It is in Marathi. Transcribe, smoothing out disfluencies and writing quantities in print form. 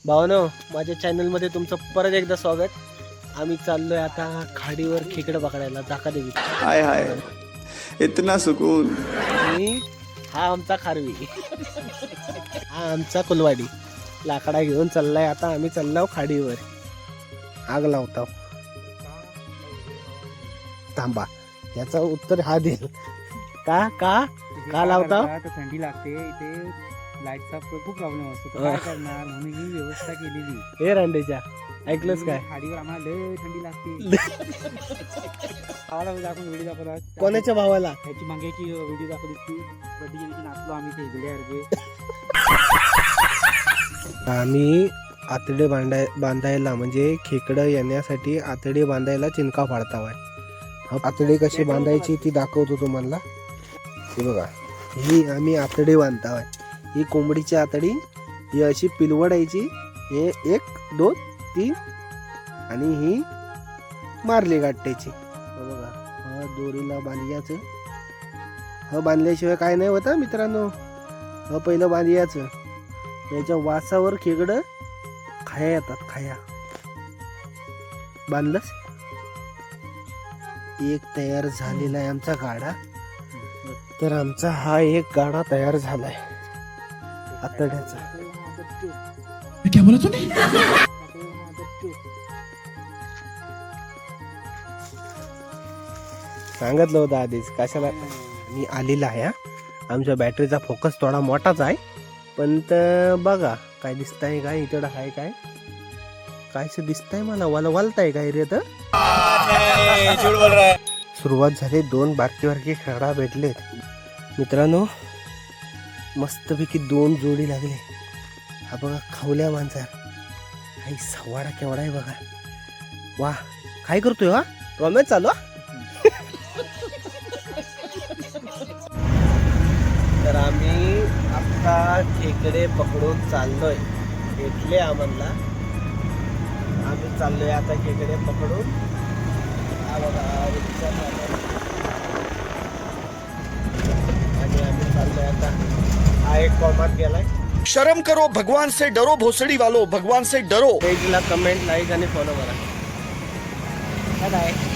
भावनो, माझ्या चॅनलमध्ये तुमचं परत एकदा स्वागत. आम्ही चाललोय आता खाडीवर खेकडं पकडायला जाकादेवी. हाय हाय, इतना सुकून. आणि हा आमचा खारवी, हा आमचा कुलवाडी. लाकडा घेऊन चाललाय आता आम्ही. चाललो खाडीवर, आग लावतो. थांबा, याचं उत्तर हा देईल. का का का लावता? थंडी लागते इथे, लाईटचा खूप प्रॉब्लेम असतो. तर काय करणार, म्हणून ही व्यवस्था केलेली. हे रांडेच्या ऐकलंस काय? खाडीवर आम्हाला लय थंडी लागते. भावाला आपण व्हिडिओ दाखवला, कोणाच्या भावाला? त्याची मागेची व्हिडिओ दाखवली ती कधी गेली नाचलो आम्ही ते व्हिडिओ. आम्ही आतडे बांधायला म्हणजे खेकडं येण्यासाठी आतडे बांधायला चिंका फाडतावाय. आतडे कशी बांधायची ती दाखवतो तुम्हाला. हे बघा, ही आम्ही आतडे बांधतावाय. ही कोंबडीची आतडी, ही अशी पिलवडायची. हे 1 2 3 आणि ही मारली गाठ्याची. बघा, हा दोरीला बांधियाचं. हा बांधल्याशिवाय काय नाही होतं मित्रांनो. हा पहिलं बांधियाचं. याच्या वासावर खेकडं खाया येतात. खाया बांधलंच. एक तयार झालेला आहे आमचा गाडा. तर आमचा हा एक गाडा तयार झालाय आतड्याचा. क्या बोला तूने? सांगितलं होतं आधीच कशाला मी आलेला आहे. आमच्या बॅटरीचा फोकस थोडा मोठाच आहे, पण तर बघा काय दिसतंय काय इकडं आहे काय कायच दिसतंय मला. वलताय काय रे? तर सुरुवात झाली. 2 बारकी खेकडा भेटलेत मित्रांनो. मस्तपैकी 2 जोडी लागले. हा बघा खावल्या मांजर. हाय सवाडा केवढा आहे बघा. वा, काय करतोय हा? रोमॅच चालू. तर आम्ही आता खेकडे पकडून चाललोय. भेटले आम्हाला. आम्ही चाललोय आता खेकडे पकडून. हा बघा, आणि आम्ही चाललोय आता. हा एक कॉमेंट गेलाय. शर्म करो, भगवान से डरो, भोसड़ी वालो, भगवान से डरो. पेजला कमेंट, लाईक आणि फॉलो करा. Bye bye.